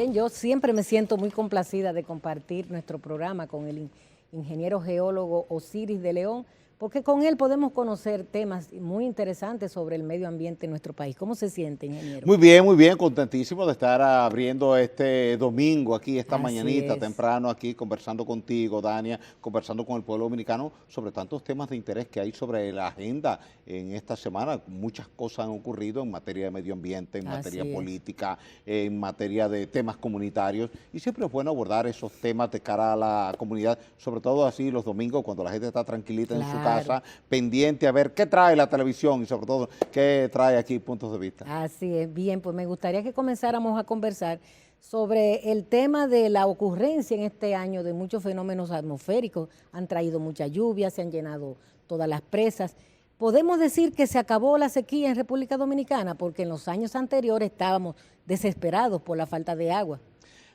Bien, yo siempre me siento muy complacida de compartir nuestro programa con el ingeniero geólogo Osiris de León, porque con él podemos conocer temas muy interesantes sobre el medio ambiente en nuestro país. ¿Cómo se siente, ingeniero? Muy bien, contentísimo de estar abriendo este domingo aquí, esta mañanita temprano aquí, conversando contigo, Dania, conversando con el pueblo dominicano sobre tantos temas de interés que hay sobre la agenda en esta semana. Muchas cosas han ocurrido en materia de medio ambiente, en materia política, en materia de temas comunitarios, y siempre es bueno abordar esos temas de cara a la comunidad, sobre todo así los domingos cuando la gente está tranquilita en su casa, pendiente a ver qué trae la televisión y sobre todo qué trae aquí puntos de vista. Así es, bien, pues me gustaría que comenzáramos a conversar sobre el tema de la ocurrencia en este año de muchos fenómenos atmosféricos. Han traído mucha lluvia, se han llenado todas las presas. ¿Podemos decir que se acabó la sequía en República Dominicana? Porque en los años anteriores estábamos desesperados por la falta de agua.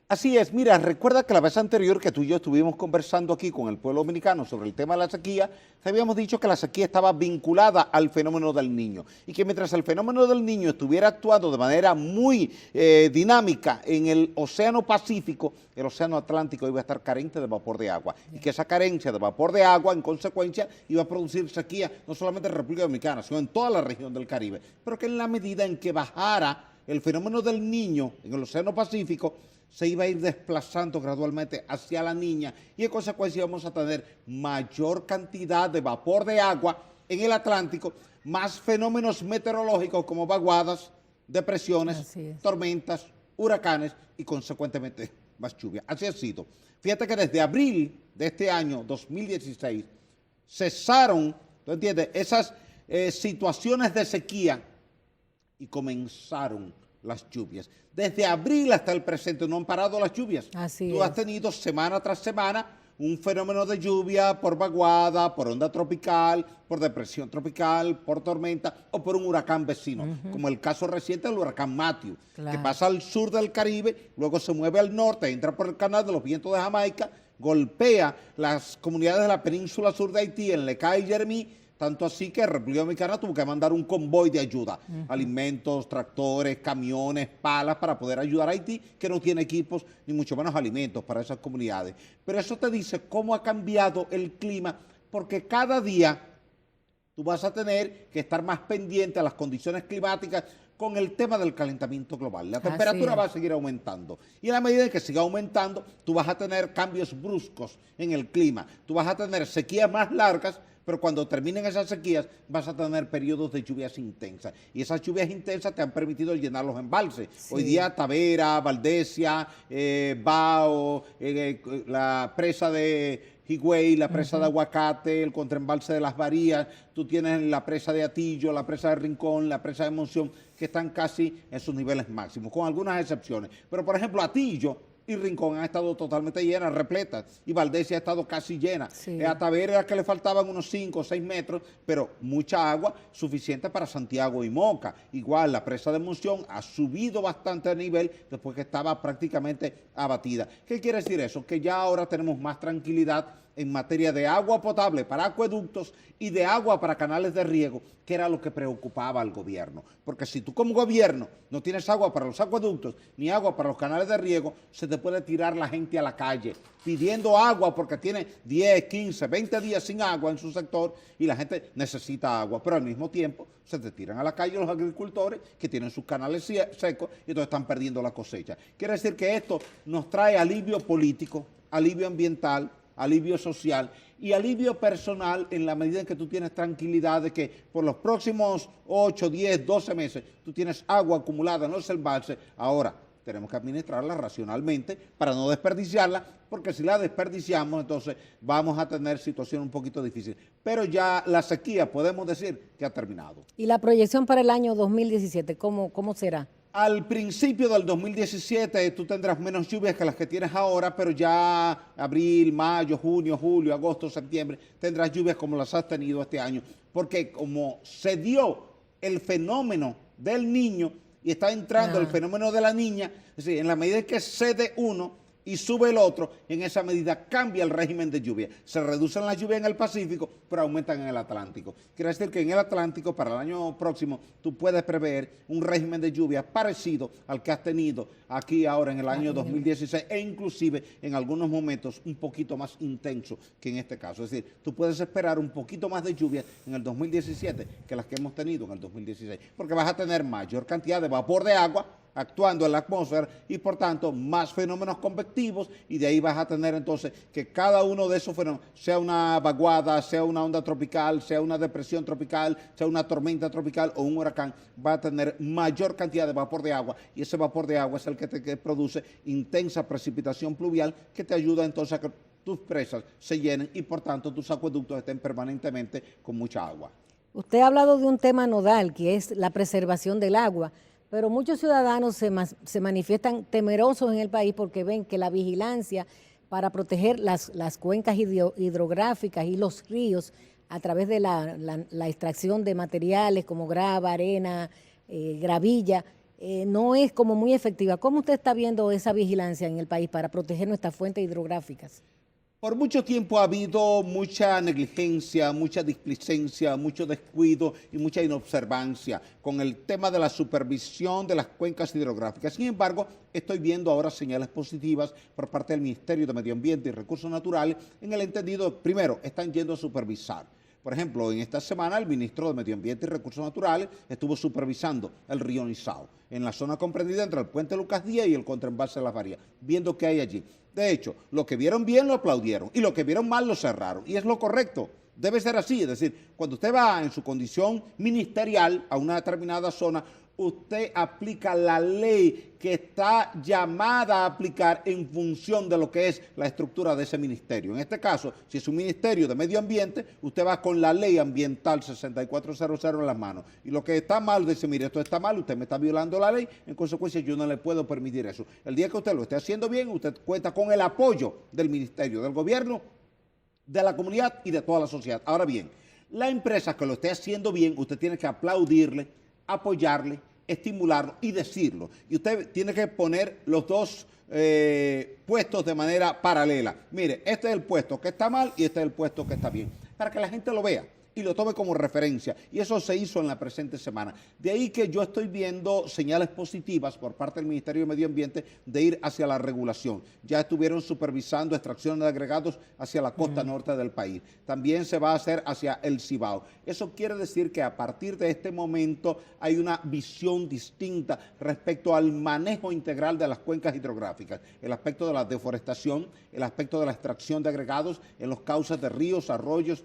Así es, mira, recuerda que la vez anterior que tú y yo estuvimos conversando aquí con el pueblo dominicano sobre el tema de la sequía, te habíamos dicho que la sequía estaba vinculada al fenómeno del Niño y que mientras el fenómeno del Niño estuviera actuando de manera muy dinámica en el Océano Pacífico, el Océano Atlántico iba a estar carente de vapor de agua y que esa carencia de vapor de agua en consecuencia iba a producir sequía no solamente en República Dominicana, sino en toda la región del Caribe, pero que en la medida en que bajara el fenómeno del Niño en el Océano Pacífico, se iba a ir desplazando gradualmente hacia la Niña y en consecuencia íbamos a tener mayor cantidad de vapor de agua en el Atlántico, más fenómenos meteorológicos como vaguadas, depresiones, tormentas, huracanes y consecuentemente más lluvia. Así ha sido. Fíjate que desde abril de este año 2016 cesaron, ¿tú entiendes?, esas situaciones de sequía y comenzaron las lluvias. Desde abril hasta el presente no han parado las lluvias. Tú has tenido semana tras semana un fenómeno de lluvia por vaguada, por onda tropical, por depresión tropical, por tormenta o por un huracán vecino, como el caso reciente del huracán Matthew, que pasa al sur del Caribe, luego se mueve al norte, entra por el canal de los vientos de Jamaica, golpea las comunidades de la península sur de Haití, en Lecay y Jeremí, tanto así que República Dominicana tuvo que mandar un convoy de ayuda, alimentos, tractores, camiones, palas para poder ayudar a Haití, que no tiene equipos ni mucho menos alimentos para esas comunidades. Pero eso te dice cómo ha cambiado el clima, porque cada día tú vas a tener que estar más pendiente a las condiciones climáticas con el tema del calentamiento global. La temperatura va a seguir aumentando y en la medida en que siga aumentando, tú vas a tener cambios bruscos en el clima, tú vas a tener sequías más largas, pero cuando terminen esas sequías vas a tener periodos de lluvias intensas. Y esas lluvias intensas te han permitido llenar los embalses. Hoy día Tavera, Valdesia, Bao, la presa de Higüey, la presa de Aguacate, el contraembalse de Las Varías, tú tienes la presa de Atillo, la presa de Rincón, la presa de Monción, que están casi en sus niveles máximos, con algunas excepciones. Pero, por ejemplo, Atillo y Rincón han estado totalmente llenas, repletas, y Valdesia ha estado casi llena. A Tavera era que le faltaban unos 5 o 6 metros, pero mucha agua suficiente para Santiago y Moca. Igual la presa de Monción ha subido bastante de nivel después que estaba prácticamente abatida. ¿Qué quiere decir eso? Que ya ahora tenemos más tranquilidad en materia de agua potable para acueductos y de agua para canales de riego, que era lo que preocupaba al gobierno. Porque si tú como gobierno no tienes agua para los acueductos ni agua para los canales de riego, se te puede tirar la gente a la calle pidiendo agua porque tiene 10, 15, 20 días sin agua en su sector y la gente necesita agua. Pero al mismo tiempo se te tiran a la calle los agricultores que tienen sus canales secos y entonces están perdiendo la cosecha. Quiere decir que esto nos trae alivio político, alivio ambiental, alivio social y alivio personal en la medida en que tú tienes tranquilidad de que por los próximos 8, 10, 12 meses tú tienes agua acumulada en los embalses. Ahora tenemos que administrarla racionalmente para no desperdiciarla, porque si la desperdiciamos entonces vamos a tener situación un poquito difícil. Pero ya la sequía podemos decir que ha terminado. ¿Y la proyección para el año 2017 cómo será? Al principio del 2017 tú tendrás menos lluvias que las que tienes ahora, pero ya abril, mayo, junio, julio, agosto, septiembre, tendrás lluvias como las has tenido este año, porque como se dio el fenómeno del Niño y está entrando el fenómeno de la Niña, es decir, en la medida que cede uno, y sube el otro, en esa medida cambia el régimen de lluvia. Se reducen las lluvias en el Pacífico, pero aumentan en el Atlántico. Quiere decir que en el Atlántico, para el año próximo, tú puedes prever un régimen de lluvia parecido al que has tenido aquí ahora en el año 2016 e inclusive en algunos momentos un poquito más intenso que en este caso. Es decir, tú puedes esperar un poquito más de lluvia en el 2017 que las que hemos tenido en el 2016, porque vas a tener mayor cantidad de vapor de agua actuando en la atmósfera y por tanto más fenómenos convectivos, y de ahí vas a tener entonces que cada uno de esos fenómenos, sea una vaguada, sea una onda tropical, sea una depresión tropical, sea una tormenta tropical o un huracán, va a tener mayor cantidad de vapor de agua, y ese vapor de agua es el que produce intensa precipitación pluvial que te ayuda entonces a que tus presas se llenen y por tanto tus acueductos estén permanentemente con mucha agua. Usted ha hablado de un tema nodal, que es la preservación del agua, pero muchos ciudadanos se manifiestan temerosos en el país porque ven que la vigilancia para proteger las cuencas hidrográficas y los ríos a través de la extracción de materiales como grava, arena, gravilla, no es como muy efectiva. ¿Cómo usted está viendo esa vigilancia en el país para proteger nuestras fuentes hidrográficas? Por mucho tiempo ha habido mucha negligencia, mucha displicencia, mucho descuido y mucha inobservancia con el tema de la supervisión de las cuencas hidrográficas. Sin embargo, estoy viendo ahora señales positivas por parte del Ministerio de Medio Ambiente y Recursos Naturales en el entendido, primero, están yendo a supervisar. Por ejemplo, en esta semana el ministro de Medio Ambiente y Recursos Naturales estuvo supervisando el río Nizao, en la zona comprendida entre el puente Lucas Díaz y el contraembalse de Las Varías, viendo qué hay allí. De hecho, lo que vieron bien lo aplaudieron y lo que vieron mal lo cerraron. Y es lo correcto, debe ser así. Es decir, cuando usted va en su condición ministerial a una determinada zona, usted aplica la ley que está llamada a aplicar en función de lo que es la estructura de ese ministerio. En este caso, si es un ministerio de medio ambiente, usted va con la ley ambiental 6400 en las manos. Y lo que está mal, dice, mire, esto está mal, usted me está violando la ley, en consecuencia yo no le puedo permitir eso. El día que usted lo esté haciendo bien, usted cuenta con el apoyo del ministerio, del gobierno, de la comunidad y de toda la sociedad. Ahora bien, la empresa que lo esté haciendo bien, usted tiene que aplaudirle, apoyarle, estimularlo y decirlo. Y usted tiene que poner los dos puestos de manera paralela. Mire, este es el puesto que está mal y este es el puesto que está bien, para que la gente lo vea y lo tome como referencia. Y eso se hizo en la presente semana. De ahí que yo estoy viendo señales positivas por parte del Ministerio de Medio Ambiente de ir hacia la regulación. Ya estuvieron supervisando extracciones de agregados hacia la costa norte del país. También se va a hacer hacia el Cibao. Eso quiere decir que a partir de este momento hay una visión distinta respecto al manejo integral de las cuencas hidrográficas. El aspecto de la deforestación, el aspecto de la extracción de agregados en los cauces de ríos, arroyos,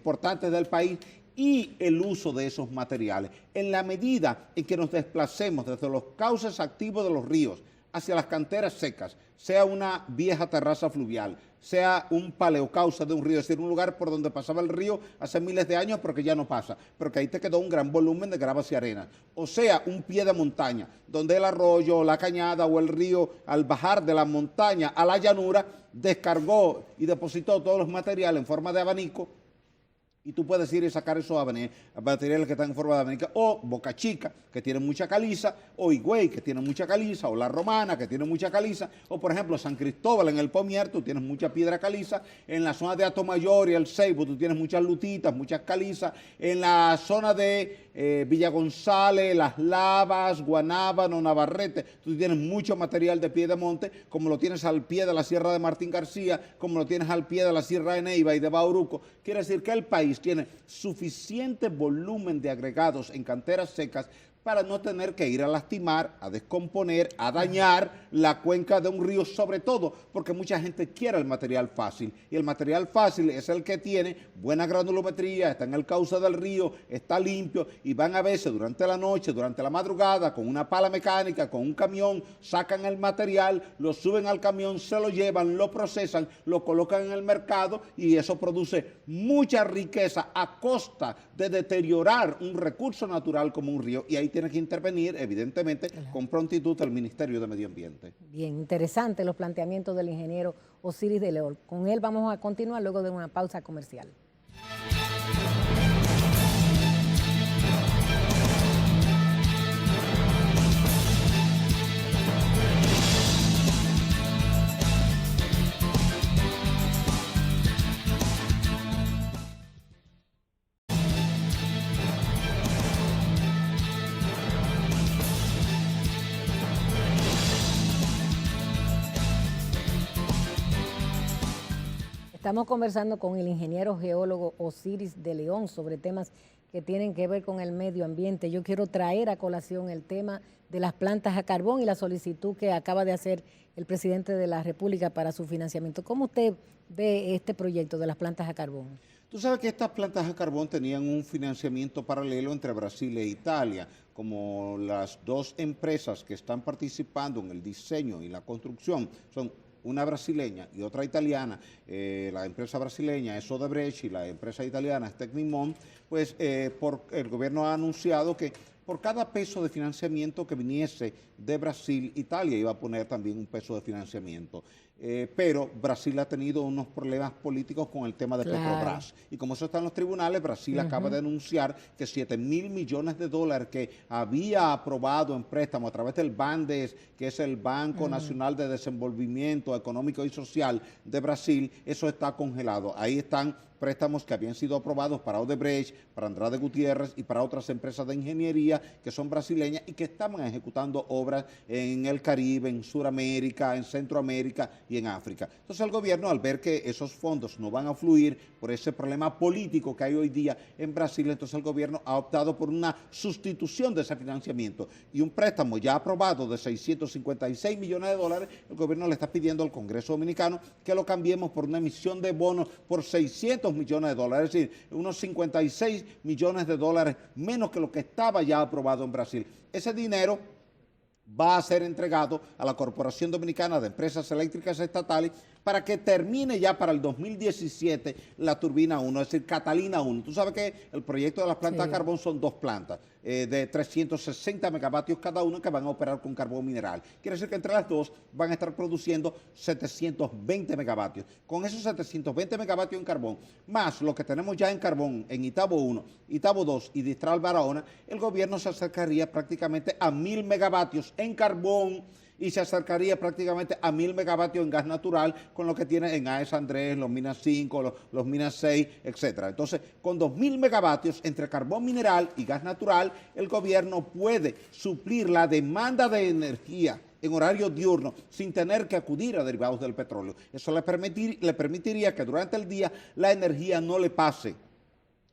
importantes del país y el uso de esos materiales. En la medida en que nos desplacemos desde los cauces activos de los ríos hacia las canteras secas, sea una vieja terraza fluvial, sea un paleocauce de un río, es decir, un lugar por donde pasaba el río hace miles de años pero que ya no pasa, pero que ahí te quedó un gran volumen de gravas y arena, o sea, un pie de montaña, donde el arroyo, la cañada o el río, al bajar de la montaña a la llanura, descargó y depositó todos los materiales en forma de abanico, y tú puedes ir y sacar esos materiales que están en forma de abanica, o Boca Chica, que tiene mucha caliza, o Higüey, que tiene mucha caliza, o La Romana, que tiene mucha caliza, o por ejemplo San Cristóbal en el Pomier, tú tienes mucha piedra caliza, en la zona de Atomayor y el Ceibo tú tienes muchas lutitas, muchas calizas, en la zona de Villa González, Las Lavas, Guanábano, Navarrete, tú tienes mucho material de pie de monte, como lo tienes al pie de la Sierra de Martín García, como lo tienes al pie de la Sierra de Neiva y de Bauruco. Quiere decir que el país tiene suficiente volumen de agregados en canteras secas para no tener que ir a lastimar, a descomponer, a dañar la cuenca de un río, sobre todo porque mucha gente quiere el material fácil, y el material fácil es el que tiene buena granulometría, está en el cauce del río, está limpio, y van a veces durante la noche, durante la madrugada, con una pala mecánica, con un camión, sacan el material, lo suben al camión, se lo llevan, lo procesan, lo colocan en el mercado, y eso produce mucha riqueza a costa de deteriorar un recurso natural como un río, y ahí tiene que intervenir, evidentemente, con prontitud el Ministerio de Medio Ambiente. Bien, interesante los planteamientos del ingeniero Osiris de León. Con él vamos a continuar luego de una pausa comercial. Estamos conversando con el ingeniero geólogo Osiris de León sobre temas que tienen que ver con el medio ambiente. Yo quiero traer a colación el tema de las plantas a carbón y la solicitud que acaba de hacer el presidente de la República para su financiamiento. ¿Cómo usted ve este proyecto de las plantas a carbón? Tú sabes que estas plantas a carbón tenían un financiamiento paralelo entre Brasil e Italia, como las dos empresas que están participando en el diseño y la construcción son una brasileña y otra italiana. La empresa brasileña es Odebrecht y la empresa italiana es Tecnimont. Pues el gobierno ha anunciado que por cada peso de financiamiento que viniese de Brasil, Italia iba a poner también un peso de financiamiento. Pero Brasil ha tenido unos problemas políticos con el tema de Petrobras. Y como eso está en los tribunales, Brasil acaba de anunciar que 7.000 millones de dólares que había aprobado en préstamo a través del BANDES, que es el Banco Nacional de Desenvolvimiento Económico y Social de Brasil, eso está congelado. Ahí están préstamos que habían sido aprobados para Odebrecht, para Andrade Gutiérrez y para otras empresas de ingeniería que son brasileñas y que estaban ejecutando obras en el Caribe, en Sudamérica, en Centroamérica y en África. Entonces el gobierno, al ver que esos fondos no van a fluir por ese problema político que hay hoy día en Brasil, entonces el gobierno ha optado por una sustitución de ese financiamiento y un préstamo ya aprobado de 656 millones de dólares, el gobierno le está pidiendo al Congreso Dominicano que lo cambiemos por una emisión de bonos por 600 millones de dólares, es decir, unos 56 millones de dólares menos que lo que estaba ya aprobado en Brasil. Ese dinero va a ser entregado a la Corporación Dominicana de Empresas Eléctricas Estatales para que termine ya para el 2017 la turbina 1, es decir, Catalina 1. Tú sabes que el proyecto de las plantas de carbón son dos plantas de 360 megavatios cada una que van a operar con carbón mineral. Quiere decir que entre las dos van a estar produciendo 720 megavatios. Con esos 720 megavatios en carbón, más lo que tenemos ya en carbón en Itabo 1, Itabo 2 y Distral Barahona, el gobierno se acercaría prácticamente a 1.000 megavatios en carbón y se acercaría prácticamente a 1.000 megavatios en gas natural con lo que tiene en AES Andrés, los Minas 5, los Minas 6, etcétera. Entonces, con 2.000 megavatios entre carbón mineral y gas natural, el gobierno puede suplir la demanda de energía en horario diurno, sin tener que acudir a derivados del petróleo. Eso le permitiría que durante el día la energía no le pase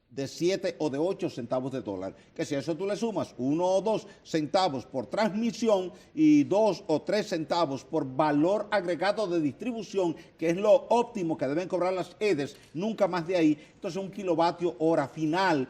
de 7 o de 8 centavos de dólar, que si a eso tú le sumas 1 o 2 centavos por transmisión y 2 o 3 centavos por valor agregado de distribución, que es lo óptimo que deben cobrar las EDES, nunca más de ahí, entonces un kilovatio hora final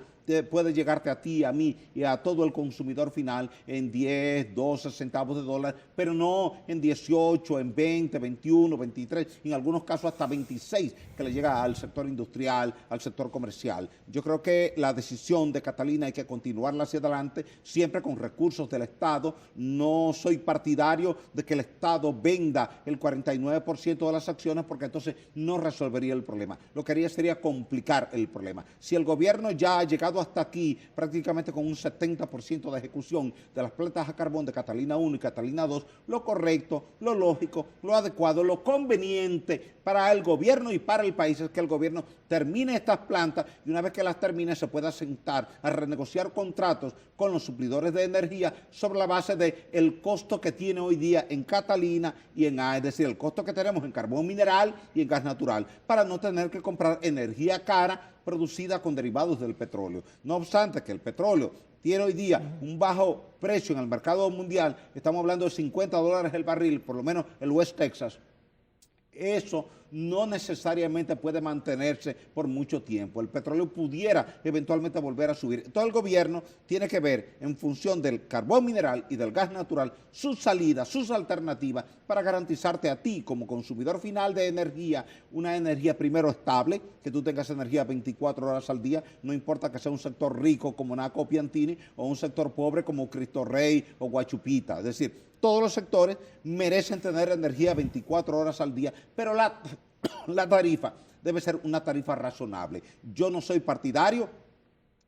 puede llegarte a ti, a mí y a todo el consumidor final en 10, 12 centavos de dólar, pero no en 18, en 20, 21, 23, en algunos casos hasta 26, que le llega al sector industrial, al sector comercial. Yo creo que la decisión de Catalina hay que continuarla hacia adelante, siempre con recursos del Estado. No soy partidario de que el Estado venda el 49% de las acciones, porque entonces no resolvería el problema. Lo que haría sería complicar el problema. Si el gobierno ya ha llegado hasta aquí prácticamente con un 70% de ejecución de las plantas a carbón de Catalina 1 y Catalina 2, lo correcto, lo lógico, lo adecuado, lo conveniente para el gobierno y para el país es que el gobierno termine estas plantas y una vez que las termine se pueda sentar a renegociar contratos con los suplidores de energía sobre la base del costo que tiene hoy día en Catalina y en AES, es decir, el costo que tenemos en carbón mineral y en gas natural, para no tener que comprar energía cara producida con derivados del petróleo. No obstante que el petróleo tiene hoy día un bajo precio en el mercado mundial, estamos hablando de $50 el barril, por lo menos el West Texas, eso no necesariamente puede mantenerse por mucho tiempo. El petróleo pudiera eventualmente volver a subir. Entonces el gobierno tiene que ver en función del carbón mineral y del gas natural sus salidas, sus alternativas para garantizarte a ti como consumidor final de energía, una energía primero estable, que tú tengas energía 24 horas al día, no importa que sea un sector rico como Naco Piantini o un sector pobre como Cristo Rey o Guachupita. Es decir, todos los sectores merecen tener energía 24 horas al día, pero la tarifa debe ser una tarifa razonable. Yo no soy partidario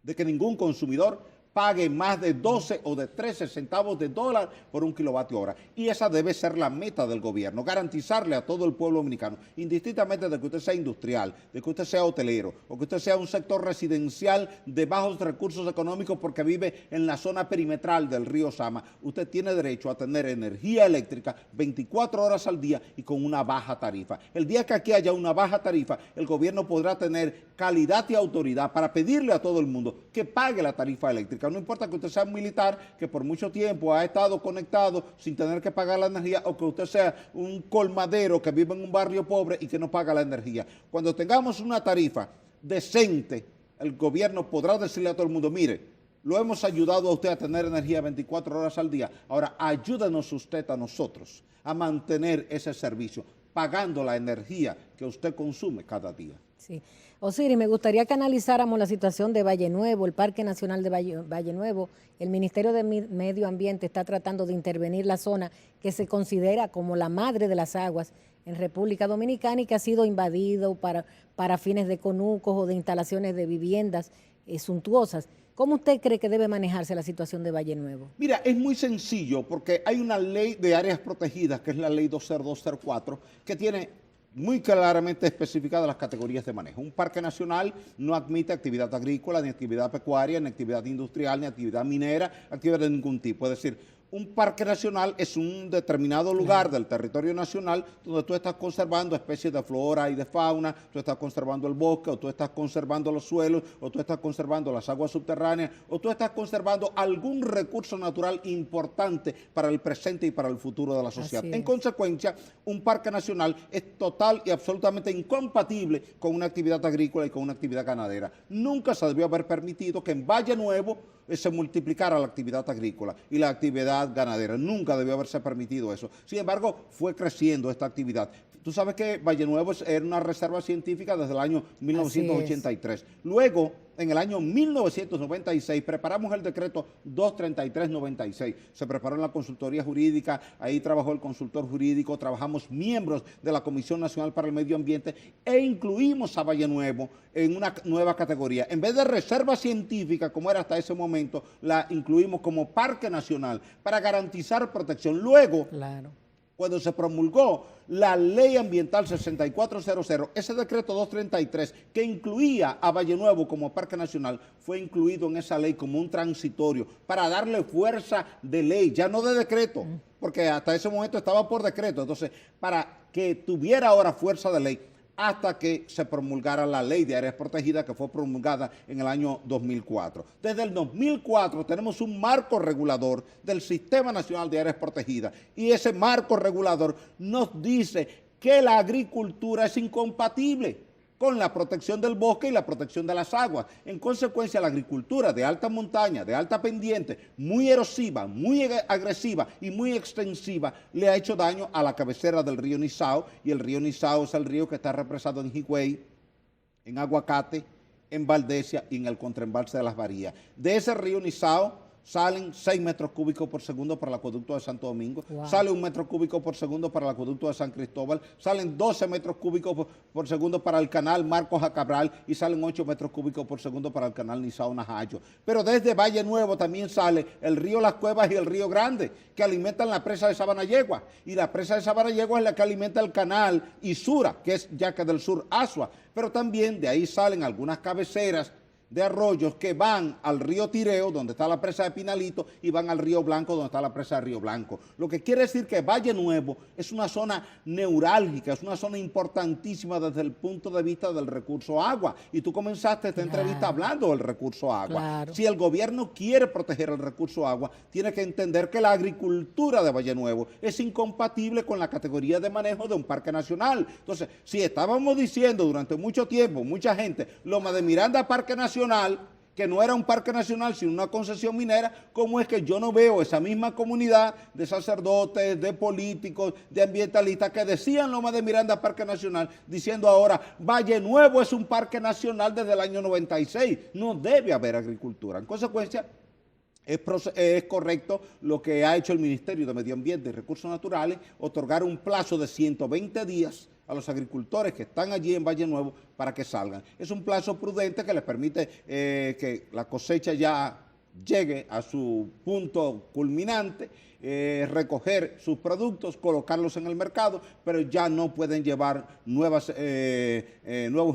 de que ningún consumidor pague más de 12 o de 13 centavos de dólar por un kilovatio hora. Y esa debe ser la meta del gobierno, garantizarle a todo el pueblo dominicano, indistintamente de que usted sea industrial, de que usted sea hotelero, o que usted sea un sector residencial de bajos recursos económicos porque vive en la zona perimetral del río Sama, usted tiene derecho a tener energía eléctrica 24 horas al día y con una baja tarifa. El día que aquí haya una baja tarifa, el gobierno podrá tener calidad y autoridad para pedirle a todo el mundo que pague la tarifa eléctrica. No importa que usted sea un militar que por mucho tiempo ha estado conectado sin tener que pagar la energía, o que usted sea un colmadero que vive en un barrio pobre y que no paga la energía. Cuando tengamos una tarifa decente, el gobierno podrá decirle a todo el mundo, mire, lo hemos ayudado a usted a tener energía 24 horas al día, ahora ayúdenos usted a nosotros a mantener ese servicio, pagando la energía que usted consume cada día. Sí. Osiris, me gustaría que analizáramos la situación de Valle Nuevo, el Parque Nacional de Valle Nuevo. El Ministerio de Medio Ambiente está tratando de intervenir la zona que se considera como la madre de las aguas en República Dominicana y que ha sido invadido para fines de conucos o de instalaciones de viviendas suntuosas. ¿Cómo usted cree que debe manejarse la situación de Valle Nuevo? Mira, es muy sencillo porque hay una ley de áreas protegidas, que es la ley 20204, que tiene muy claramente especificadas las categorías de manejo. Un parque nacional no admite actividad agrícola, ni actividad pecuaria, ni actividad industrial, ni actividad minera, actividad de ningún tipo. Es decir, un parque nacional es un determinado lugar del territorio nacional donde tú estás conservando especies de flora y de fauna, tú estás conservando el bosque, o tú estás conservando los suelos, o tú estás conservando las aguas subterráneas, o tú estás conservando algún recurso natural importante para el presente y para el futuro de la sociedad. En consecuencia, un parque nacional es total y absolutamente incompatible con una actividad agrícola y con una actividad ganadera. Nunca se debió haber permitido que en Valle Nuevo se multiplicara la actividad agrícola y la actividad ganadera. Nunca debió haberse permitido eso. Sin embargo, fue creciendo esta actividad. Tú sabes que Valle Nuevo era una reserva científica desde el año 1983. Luego, en el año 1996, preparamos el decreto 233-96. Se preparó en la consultoría jurídica, ahí trabajó el consultor jurídico, trabajamos miembros de la Comisión Nacional para el Medio Ambiente e incluimos a Valle Nuevo en una nueva categoría. En vez de reserva científica, como era hasta ese momento, la incluimos como parque nacional para garantizar protección. Luego, cuando se promulgó la Ley Ambiental 6400, ese decreto 233 que incluía a Valle Nuevo como parque nacional, fue incluido en esa ley como un transitorio para darle fuerza de ley, ya no de decreto, porque hasta ese momento estaba por decreto. Entonces, para que tuviera ahora fuerza de ley, hasta que se promulgara la Ley de Áreas Protegidas, que fue promulgada en el año 2004. Desde el 2004 tenemos un marco regulador del Sistema Nacional de Áreas Protegidas, y ese marco regulador nos dice que la agricultura es incompatible con la protección del bosque y la protección de las aguas. En consecuencia, la agricultura de alta montaña, de alta pendiente, muy erosiva, muy agresiva y muy extensiva, le ha hecho daño a la cabecera del río Nizao, y el río Nizao es el río que está represado en Higüey, en Aguacate, en Valdesia y en el contraembalse de Las Varías. De ese río Nizao salen 6 metros cúbicos por segundo para el acueducto de Santo Domingo, sale 1 metro cúbico por segundo para el acueducto de San Cristóbal, salen 12 metros cúbicos por segundo para el canal Marcos a Cabral, y salen 8 metros cúbicos por segundo para el canal Nizao Najayo. Pero desde Valle Nuevo también sale el río Las Cuevas y el río Grande, que alimentan la presa de Sabanayegua, y la presa de Sabanayegua es la que alimenta el canal Isura, que es Yaque del Sur, Asua. Pero también de ahí salen algunas cabeceras de arroyos que van al río Tireo, donde está la presa de Pinalito, y van al río Blanco, donde está la presa de Río Blanco. Lo que quiere decir que Valle Nuevo es una zona neurálgica, es una zona importantísima desde el punto de vista del recurso agua. Y tú comenzaste esta entrevista hablando del recurso agua. Si el gobierno quiere proteger el recurso agua, tiene que entender que la agricultura de Valle Nuevo es incompatible con la categoría de manejo de un parque nacional. Entonces, si estábamos diciendo durante mucho tiempo, mucha gente, Loma de Miranda, parque nacional, que no era un parque nacional sino una concesión minera, ¿cómo es que yo no veo esa misma comunidad de sacerdotes, de políticos, de ambientalistas que decían Loma de Miranda parque nacional, diciendo ahora Valle Nuevo es un parque nacional desde el año 96? No debe haber agricultura. En consecuencia, es correcto lo que ha hecho el Ministerio de Medio Ambiente y Recursos Naturales, otorgar un plazo de 120 días a los agricultores que están allí en Valle Nuevo para que salgan. Es un plazo prudente que les permite que la cosecha ya llegue a su punto culminante, recoger sus productos, colocarlos en el mercado, pero ya no pueden llevar nuevos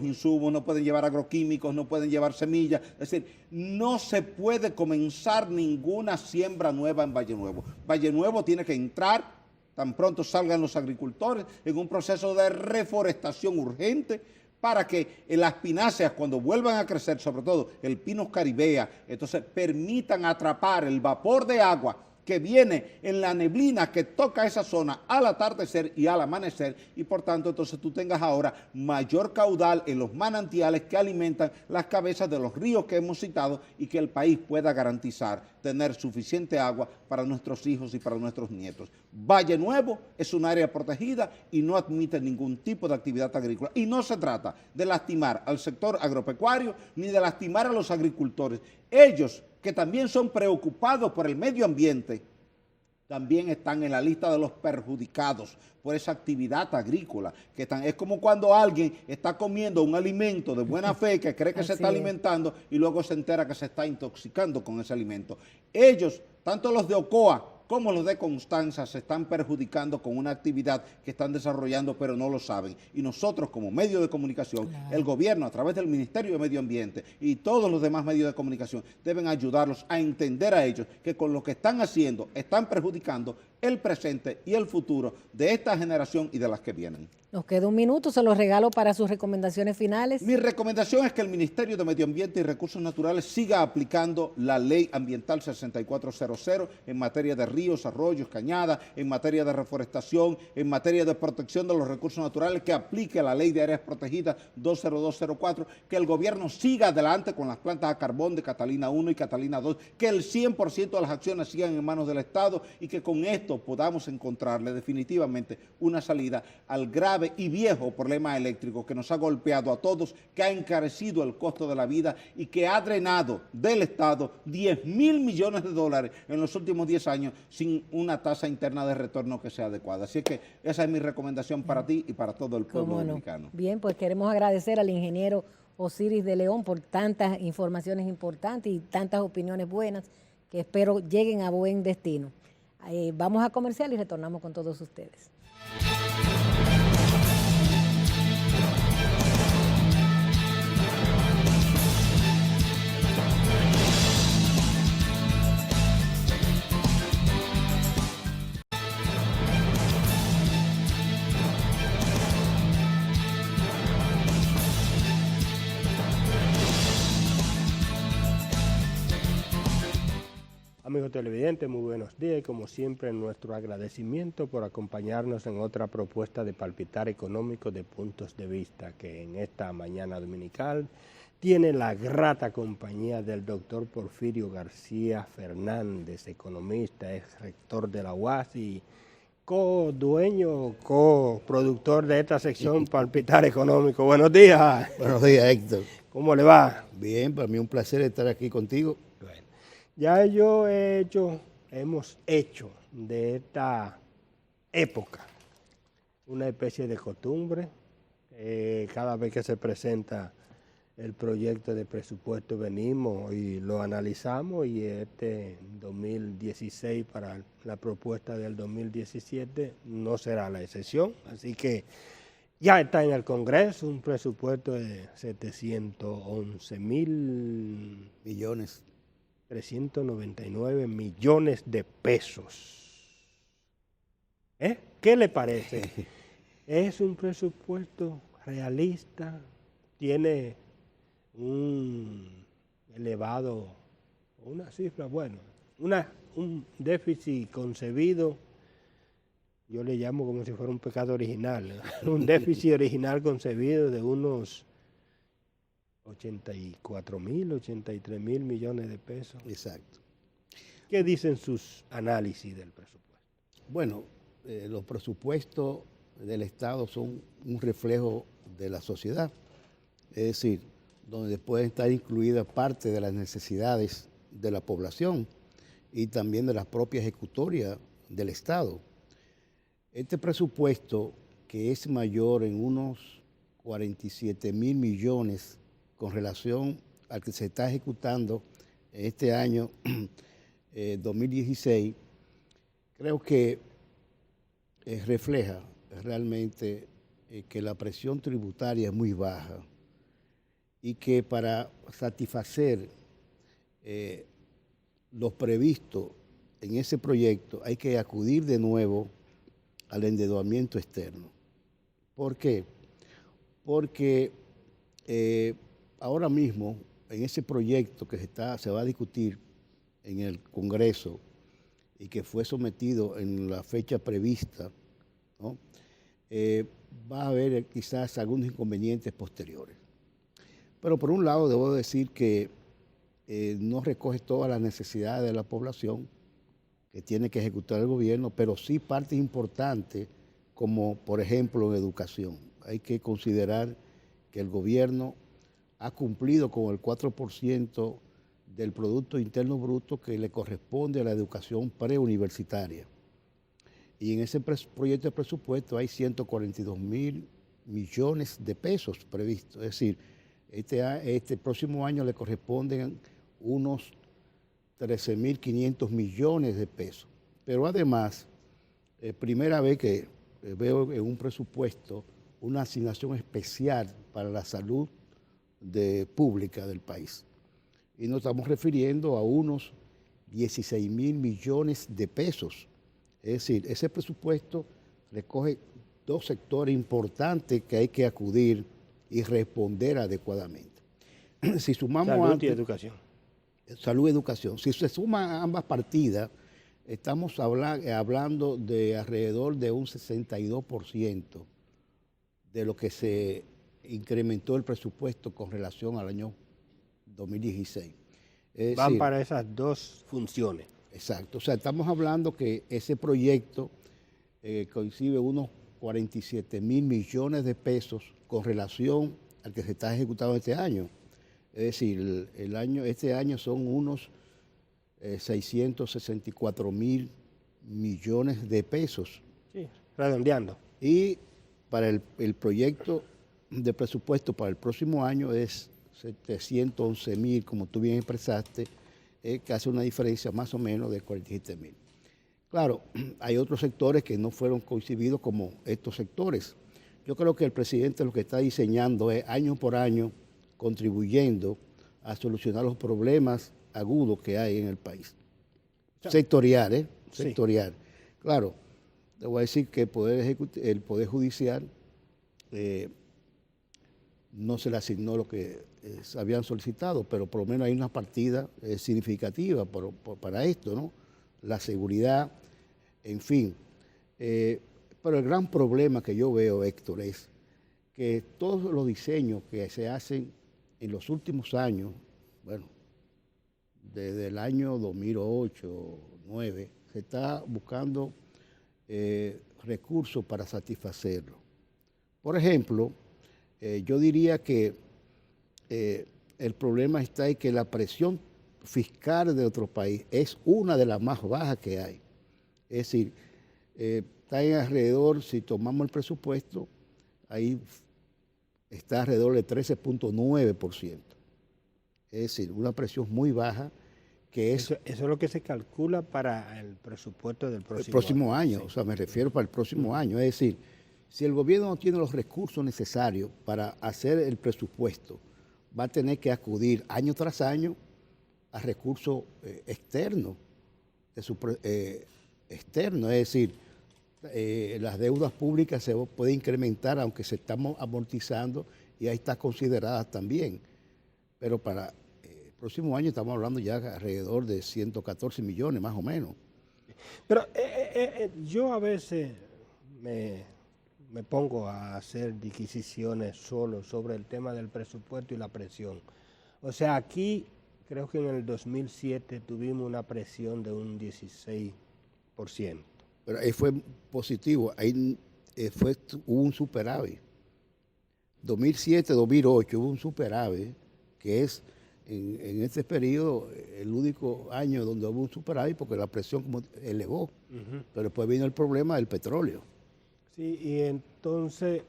insumos, no pueden llevar agroquímicos, no pueden llevar semillas. Es decir, no se puede comenzar ninguna siembra nueva en Valle Nuevo. Valle Nuevo tiene que entrar, tan pronto salgan los agricultores, en un proceso de reforestación urgente, para que las pináceas, cuando vuelvan a crecer, sobre todo el Pinus caribea, entonces permitan atrapar el vapor de agua que viene en la neblina que toca esa zona al atardecer y al amanecer, y por tanto entonces tú tengas ahora mayor caudal en los manantiales que alimentan las cabezas de los ríos que hemos citado, y que el país pueda garantizar tener suficiente agua para nuestros hijos y para nuestros nietos. Valle Nuevo es un área protegida y no admite ningún tipo de actividad agrícola, y no se trata de lastimar al sector agropecuario ni de lastimar a los agricultores. Ellos, que también son preocupados por el medio ambiente, también están en la lista de los perjudicados por esa actividad agrícola. Es como cuando alguien está comiendo un alimento de buena fe, que cree que se está alimentando, y luego se entera que se está intoxicando con ese alimento. Ellos, tanto los de Ocoa como los de Constanza, se están perjudicando con una actividad que están desarrollando, pero no lo saben. Y nosotros, como medio de comunicación, el gobierno, a través del Ministerio de Medio Ambiente y todos los demás medios de comunicación, deben ayudarlos a entender a ellos que con lo que están haciendo, están perjudicando el presente y el futuro de esta generación y de las que vienen. Nos queda un minuto, se los regalo para sus recomendaciones finales. Mi recomendación es que el Ministerio de Medio Ambiente y Recursos Naturales siga aplicando la Ley Ambiental 6400 en materia de ríos, arroyos, cañadas, en materia de reforestación, en materia de protección de los recursos naturales, que aplique la Ley de Áreas Protegidas 20204, que el gobierno siga adelante con las plantas a carbón de Catalina 1 y Catalina 2, que el 100% de las acciones sigan en manos del Estado, y que con esto podamos encontrarle definitivamente una salida al grave y viejo problema eléctrico que nos ha golpeado a todos, que ha encarecido el costo de la vida y que ha drenado del Estado 10.000 millones de dólares en los últimos 10 años sin una tasa interna de retorno que sea adecuada. Así que esa es mi recomendación para ti y para todo el pueblo dominicano. Bien, pues queremos agradecer al ingeniero Osiris de León por tantas informaciones importantes y tantas opiniones buenas que espero lleguen a buen destino. Vamos a comercial y retornamos con todos ustedes. Amigos televidentes, muy buenos días, y como siempre nuestro agradecimiento por acompañarnos en otra propuesta de Palpitar Económico de Puntos de Vista, que en esta mañana dominical tiene la grata compañía del doctor Porfirio García Fernández, economista, ex rector de la UAS y co-dueño, co-productor de esta sección Palpitar Económico. Buenos días. Buenos días, Héctor. ¿Cómo le va? Bien, para mí un placer estar aquí contigo. Bueno, ya hemos hecho de esta época una especie de costumbre. Cada vez que se presenta el proyecto de presupuesto venimos y lo analizamos, y este 2016 para la propuesta del 2017 no será la excepción. Así que ya está en el Congreso un presupuesto de 711.399 millones de pesos. ¿Qué le parece? Es un presupuesto realista, tiene un déficit concebido, yo le llamo como si fuera un pecado original, un déficit original concebido de unos 83.000 millones de pesos. Exacto. ¿Qué dicen sus análisis del presupuesto? Bueno, los presupuestos del Estado son un reflejo de la sociedad, es decir, donde pueden estar incluidas parte de las necesidades de la población y también de la propia ejecutoria del Estado. Este presupuesto, que es mayor en unos 47.000 millones con relación al que se está ejecutando este año 2016, creo que refleja realmente que la presión tributaria es muy baja y que para satisfacer lo previsto en ese proyecto hay que acudir de nuevo al endeudamiento externo. ¿Por qué? Porque ahora mismo en ese proyecto que se va a discutir en el Congreso y que fue sometido en la fecha prevista, ¿no? Va a haber quizás algunos inconvenientes posteriores. Pero por un lado debo decir que no recoge todas las necesidades de la población que tiene que ejecutar el gobierno, pero sí partes importantes como por ejemplo en educación. Hay que considerar que el gobierno ha cumplido con el 4% del Producto Interno Bruto que le corresponde a la educación preuniversitaria. Y en ese proyecto de presupuesto hay 142.000 millones de pesos previstos. Es decir, este próximo año le corresponden unos 13.500 millones de pesos. Pero además, primera vez que veo en un presupuesto una asignación especial para la salud pública del país. Y nos estamos refiriendo a unos 16.000 millones de pesos. Es decir, ese presupuesto recoge dos sectores importantes que hay que acudir y responder adecuadamente. Si sumamos Salud y educación. Salud y educación. Si se suman ambas partidas, estamos hablando de alrededor de un 62% de lo que se incrementó el presupuesto con relación al año 2016. Van para esas dos funciones. Exacto. O sea, estamos hablando que ese proyecto coincide unos 47.000 millones de pesos con relación al que se está ejecutando este año. Es decir, este año son unos 664.000 millones de pesos. Sí, redondeando. Y para el proyecto de presupuesto para el próximo año es 711.000, como tú bien expresaste, que hace una diferencia más o menos de 47.000. Claro, hay otros sectores que no fueron concebidos como estos sectores. Yo creo que el presidente lo que está diseñando es año por año contribuyendo a solucionar los problemas agudos que hay en el país. Sectorial, ¿eh? Sectorial. Sí. Claro, te voy a decir que el Poder Judicial no se le asignó lo que habían solicitado, pero por lo menos hay una partida significativa para esto, ¿no? La seguridad, en fin. Pero el gran problema que yo veo, Héctor, es que todos los diseños que se hacen en los últimos años, bueno, desde el año 2008, 2009, se está buscando recursos para satisfacerlo. Por ejemplo, yo diría que el problema está en que la presión fiscal de otro país es una de las más bajas que hay. Es decir, está en alrededor, si tomamos el presupuesto, ahí está alrededor del 13.9%. Es decir, una presión muy baja que es... Eso es lo que se calcula para el presupuesto del próximo año. Sí. O sea, me refiero para el próximo año. Es decir, si el gobierno no tiene los recursos necesarios para hacer el presupuesto, va a tener que acudir año tras año a recursos externos, externos, es decir, las deudas públicas se pueden incrementar aunque se estamos amortizando y ahí está considerada también. Pero para el próximo año estamos hablando ya alrededor de 114 millones más o menos. Pero yo a veces me pongo a hacer disquisiciones solo sobre el tema del presupuesto y la presión. O sea, aquí creo que en el 2007 tuvimos una presión de un 16%. Pero ahí fue positivo, ahí hubo un superávit. 2007, 2008 hubo un superávit, que es en este periodo el único año donde hubo un superávit porque la presión como elevó. Pero después vino el problema del petróleo. Sí, y entonces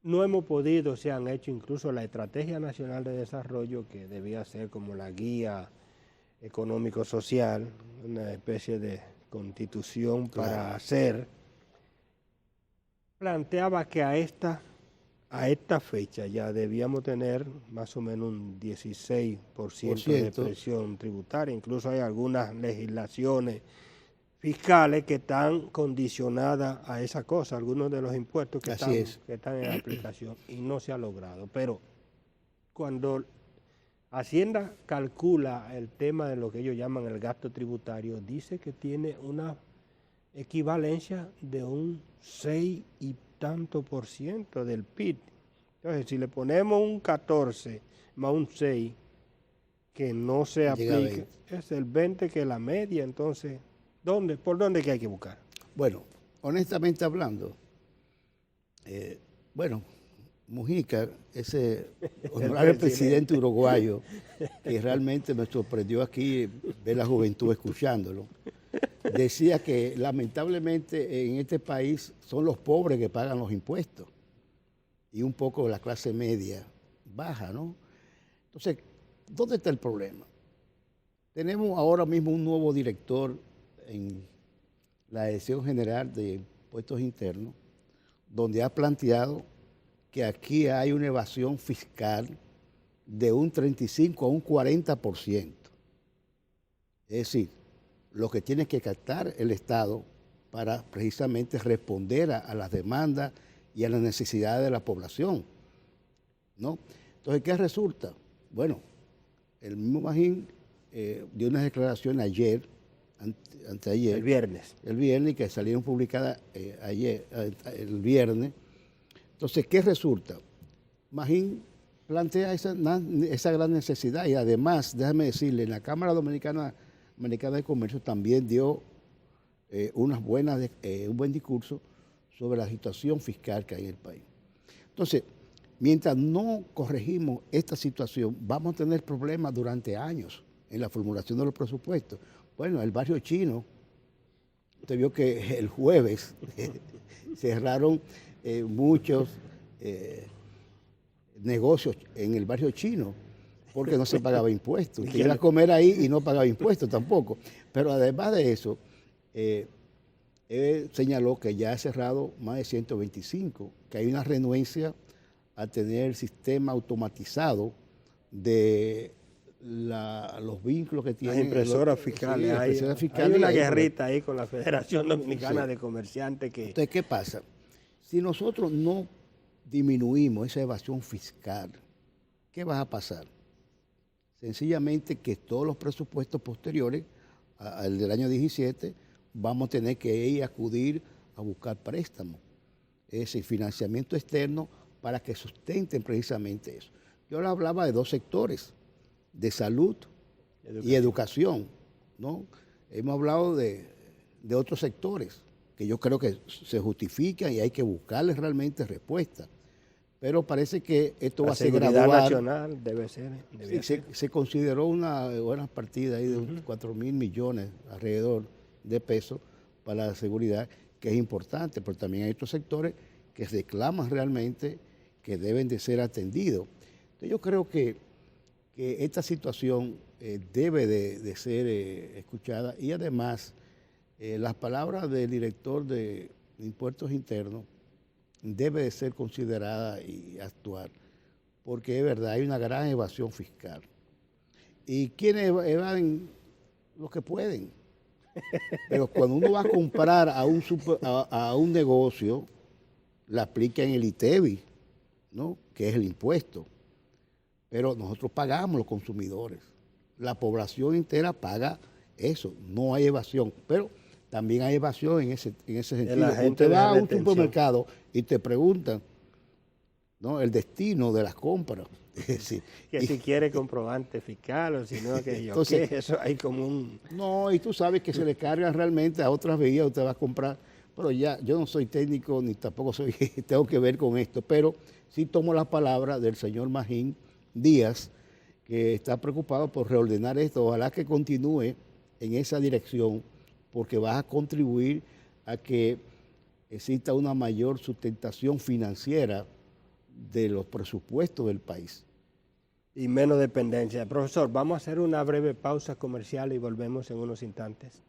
no hemos podido, se han hecho incluso la Estrategia Nacional de Desarrollo, que debía ser como la guía económico-social, una especie de constitución para hacer, planteaba que a esta fecha ya debíamos tener más o menos un 16% de presión tributaria. Incluso hay algunas legislaciones fiscales que están condicionadas a esa cosa, algunos de los impuestos que están en aplicación, y no se ha logrado. Pero cuando Hacienda calcula el tema de lo que ellos llaman el gasto tributario, dice que tiene una equivalencia de un 6 y tanto por ciento del PIB. Entonces, si le ponemos un 14 más un 6 que no se aplica, es el 20 que es la media. Entonces, ¿por dónde que hay que buscar? Bueno, honestamente hablando, Mujica, ese honorable presidente uruguayo, que realmente me sorprendió aquí ver la juventud escuchándolo, decía que lamentablemente en este país son los pobres que pagan los impuestos y un poco la clase media baja, ¿no? Entonces, ¿dónde está el problema? Tenemos ahora mismo un nuevo director en la Dirección General de Impuestos Internos, donde ha planteado que aquí hay una evasión fiscal de un 35 a un 40%. Es decir, lo que tiene que captar el Estado para precisamente responder a las demandas y a las necesidades de la población, ¿no? Entonces, ¿qué resulta? Bueno, el mismo Magín dio unas declaraciones ayer, anteayer. El viernes, que salieron publicadas el viernes. Entonces, ¿qué resulta? Magín plantea esa gran necesidad y además, déjame decirle, en la Cámara Dominicana de Comercio también dio un buen discurso sobre la situación fiscal que hay en el país. Entonces, mientras no corregimos esta situación, vamos a tener problemas durante años en la formulación de los presupuestos. Bueno, el barrio chino, usted vio que el jueves cerraron muchos negocios en el barrio chino porque no se pagaba impuestos. Usted iba a comer ahí y no pagaba impuestos tampoco. Pero además de eso, él señaló que ya ha cerrado más de 125, que hay una renuencia a tener el sistema automatizado de los vínculos que tienen. Las impresoras fiscales. Sí, hay una guerrita ahí con la Federación Dominicana de Comerciantes que... Entonces, ¿qué pasa? Si nosotros no disminuimos esa evasión fiscal, ¿qué va a pasar? Sencillamente que todos los presupuestos posteriores al del año 17 vamos a tener que acudir a buscar préstamos, es decir, financiamiento externo para que sustenten precisamente eso. Yo le hablaba de dos sectores, de salud y educación, ¿no? Hemos hablado de otros sectores que yo creo que se justifican y hay que buscarles realmente respuestas. Pero parece que esto va a ser gradual. La seguridad nacional debe ser. Se consideró una buena partida ahí de 4.000 millones alrededor de pesos para la seguridad, que es importante, pero también hay otros sectores que reclaman realmente que deben de ser atendidos. Entonces yo creo que esta situación debe de ser escuchada y además las palabras del director de Impuestos Internos debe de ser considerada y actuar, porque es verdad, hay una gran evasión fiscal. ¿Y quiénes evaden? Los que pueden. Pero cuando uno va a comprar a un negocio, le aplican el ITEVI, ¿no? Que es el impuesto. Pero nosotros pagamos, los consumidores. La población entera paga eso, no hay evasión. Pero también hay evasión en ese sentido. Usted va a un supermercado y te preguntan, ¿no?, el destino de las compras. Es decir, si quiere comprobante fiscal o si no, que entonces, eso hay como un... No, y tú sabes que se le cargan realmente a otras vías, usted va a comprar, pero ya yo no soy técnico ni tampoco tengo que ver con esto, pero sí tomo la palabra del señor Magín Díaz, que está preocupado por reordenar esto. Ojalá que continúe en esa dirección, porque va a contribuir a que exista una mayor sustentación financiera de los presupuestos del país. Y menos dependencia. Profesor, vamos a hacer una breve pausa comercial y volvemos en unos instantes.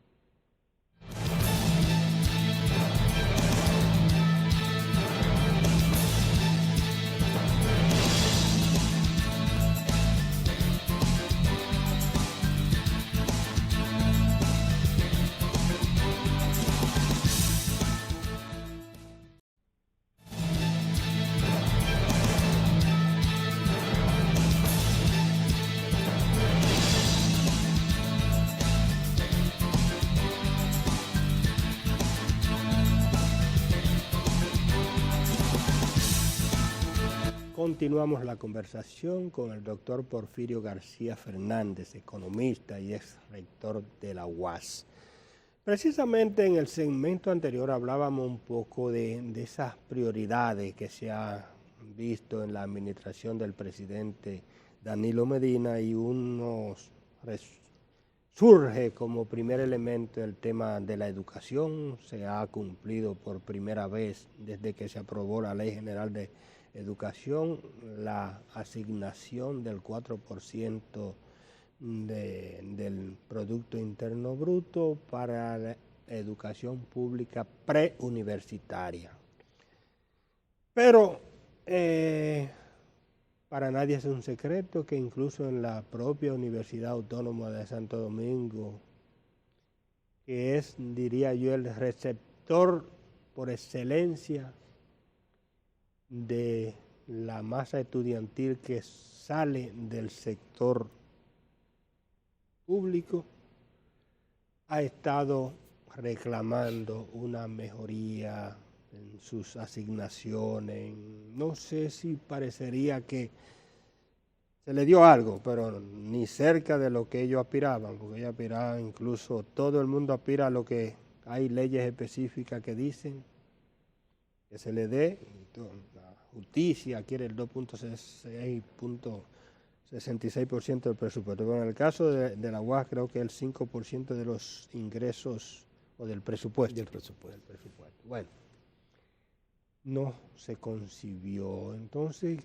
Continuamos la conversación con el doctor Porfirio García Fernández, economista y ex rector de la UAS. Precisamente en el segmento anterior hablábamos un poco de esas prioridades que se ha visto en la administración del presidente Danilo Medina y surge como primer elemento el tema de la educación. Se ha cumplido por primera vez desde que se aprobó la Ley General de Educación, la asignación del 4% del Producto Interno Bruto para la educación pública preuniversitaria. Pero para nadie es un secreto que incluso en la propia Universidad Autónoma de Santo Domingo, que es, diría yo, el receptor por excelencia de la masa estudiantil que sale del sector público, ha estado reclamando una mejoría en sus asignaciones. No sé si parecería que se le dio algo, pero ni cerca de lo que ellos aspiraban, porque ellos aspiraban, incluso todo el mundo aspira a lo que hay leyes específicas que dicen que se le dé. La justicia quiere el 2.66% del presupuesto. Pero en el caso de la UAS creo que el 5% de los ingresos o del presupuesto. Del presupuesto. Bueno, no se concibió. Entonces,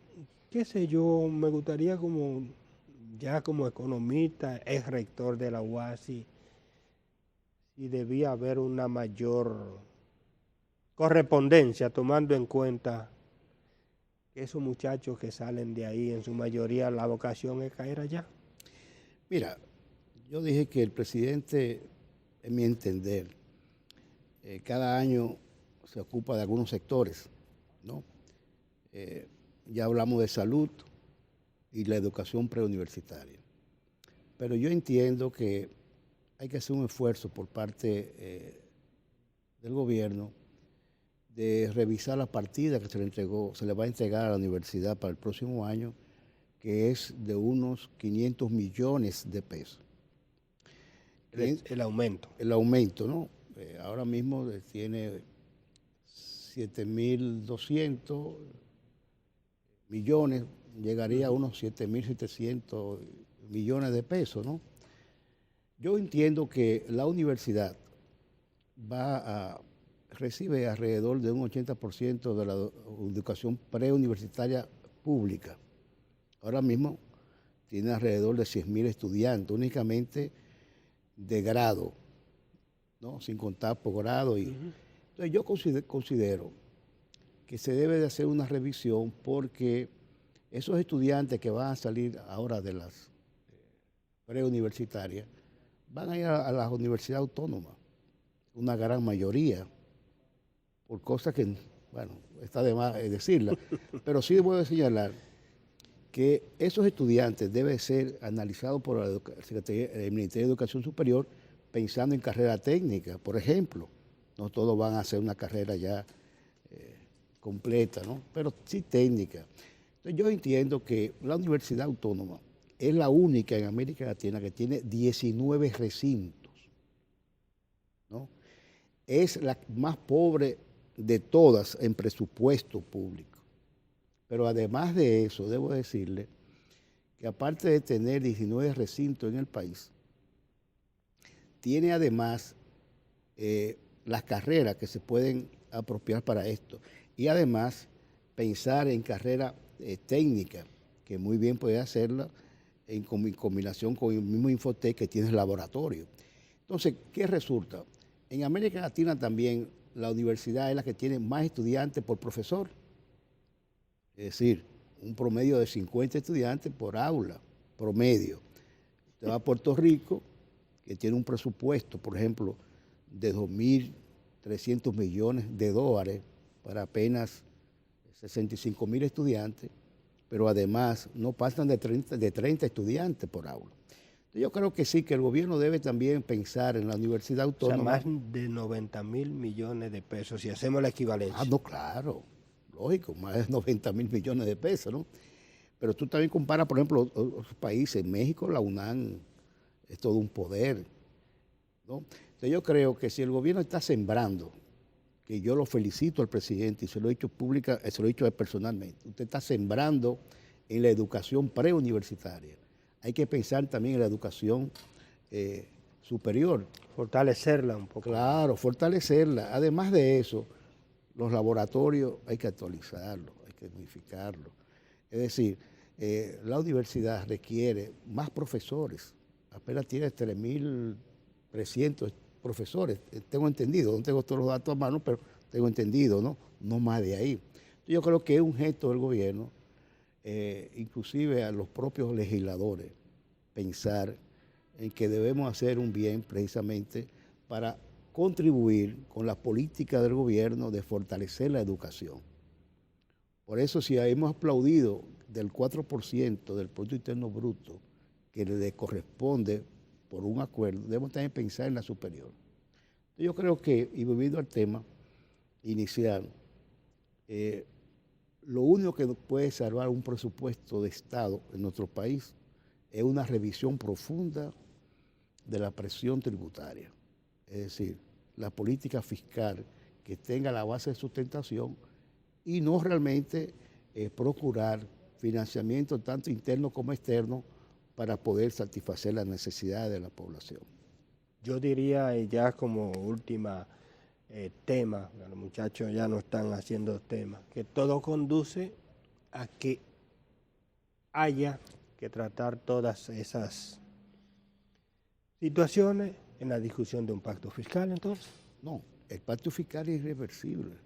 qué sé yo, me gustaría como economista, ex rector de la UAS, si debía haber una mayor correspondencia, tomando en cuenta que esos muchachos que salen de ahí, en su mayoría la vocación es caer allá. Mira, yo dije que el presidente, en mi entender, cada año se ocupa de algunos sectores, ¿no? Ya hablamos de salud y la educación preuniversitaria, pero yo entiendo que hay que hacer un esfuerzo por parte del gobierno de revisar la partida que se le va a entregar a la universidad para el próximo año, que es de unos 500 millones de pesos. El aumento. El aumento, ¿no? Ahora mismo tiene 7.200 millones, llegaría a unos 7.700 millones de pesos, ¿no? Yo entiendo que la universidad recibe alrededor de un 80% de la educación preuniversitaria pública. Ahora mismo tiene alrededor de 100.000 estudiantes, únicamente de grado, ¿no? Sin contar posgrado. Entonces yo considero que se debe de hacer una revisión, porque esos estudiantes que van a salir ahora de las preuniversitarias van a ir a las universidades autónomas, una gran mayoría, por cosas que, bueno, está de más decirla, pero sí debo señalar que esos estudiantes deben ser analizados por el Ministerio de Educación Superior pensando en carrera técnica, por ejemplo. No todos van a hacer una carrera ya completa, ¿no? Pero sí técnica. Entonces yo entiendo que la Universidad Autónoma es la única en América Latina que tiene 19 recintos, ¿no? Es la más pobre de todas en presupuesto público. Pero además de eso, debo decirle que aparte de tener 19 recintos en el país, tiene además las carreras que se pueden apropiar para esto. Y además pensar en carrera técnica, que muy bien puede hacerla en combinación con el mismo Infotec que tiene el laboratorio. Entonces, ¿qué resulta? En América Latina también la universidad es la que tiene más estudiantes por profesor. Es decir, un promedio de 50 estudiantes por aula, promedio. Usted va a Puerto Rico, que tiene un presupuesto, por ejemplo, de 2.300 millones de dólares para apenas 65.000 estudiantes, pero además no pasan de 30 estudiantes por aula. Entonces yo creo que sí, que el gobierno debe también pensar en la universidad autónoma. O sea, más de 90.000 millones de pesos, si hacemos la equivalencia. Ah, no, claro, lógico, más de 90.000 millones de pesos, ¿no? Pero tú también comparas, por ejemplo, otros países. En México la UNAM es todo un poder, ¿no? Entonces yo creo que si el gobierno está sembrando, que yo lo felicito al presidente y se lo he dicho pública, se lo he dicho personalmente, usted está sembrando en la educación preuniversitaria. Hay que pensar también en la educación superior. Fortalecerla un poco. Claro, fortalecerla. Además de eso, los laboratorios hay que actualizarlos, hay que modificarlos. Es decir, la universidad requiere más profesores. Apenas tiene 3.300 profesores, tengo entendido, no tengo todos los datos a mano, pero tengo entendido, ¿no? No más de ahí. Yo creo que es un gesto del gobierno, inclusive a los propios legisladores, pensar en que debemos hacer un bien precisamente para contribuir con la política del gobierno de fortalecer la educación. Por eso, si hemos aplaudido del 4% del Producto Interno Bruto que le corresponde por un acuerdo, debemos también pensar en la superior. Yo creo que, y volviendo al tema inicial, lo único que puede salvar un presupuesto de Estado en nuestro país es una revisión profunda de la presión tributaria. Es decir, la política fiscal que tenga la base de sustentación y no realmente procurar financiamiento tanto interno como externo para poder satisfacer las necesidades de la población. Yo diría, ya como última tema, los muchachos ya no están haciendo temas, que todo conduce a que haya que tratar todas esas situaciones en la discusión de un pacto fiscal, entonces. No, el pacto fiscal es irreversible.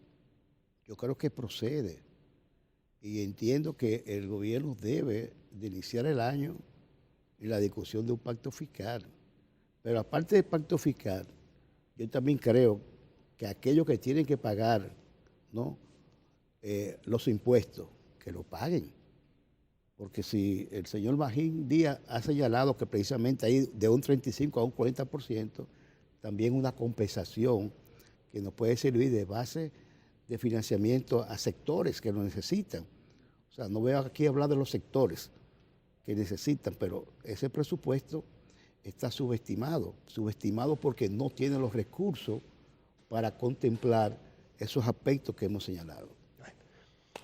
Yo creo que procede y entiendo que el gobierno debe de iniciar el año en la discusión de un pacto fiscal. Pero aparte del pacto fiscal, yo también creo que aquellos que tienen que pagar, ¿no?, los impuestos, que lo paguen. Porque si el señor Magín Díaz ha señalado que precisamente hay de un 35 a un 40%, también una compensación que nos puede servir de base de financiamiento a sectores que lo necesitan. O sea, no voy aquí a hablar de los sectores que necesitan, pero ese presupuesto está subestimado porque no tiene los recursos para contemplar esos aspectos que hemos señalado.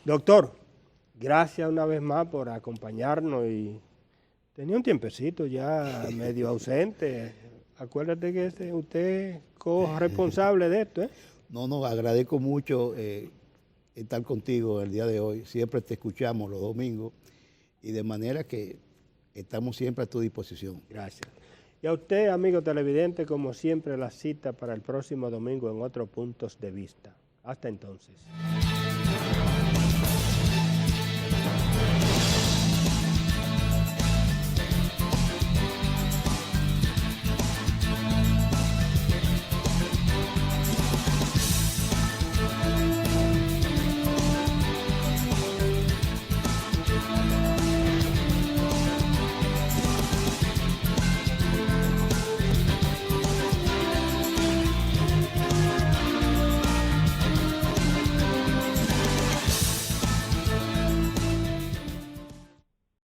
Doctor, gracias una vez más por acompañarnos y tenía un tiempecito ya medio ausente. Acuérdate que usted es corresponsable de esto, ¿eh? No, agradezco mucho estar contigo el día de hoy. Siempre te escuchamos los domingos y de manera que estamos siempre a tu disposición. Gracias. Y a usted, amigo televidente, como siempre, la cita para el próximo domingo en otros puntos de vista. Hasta entonces.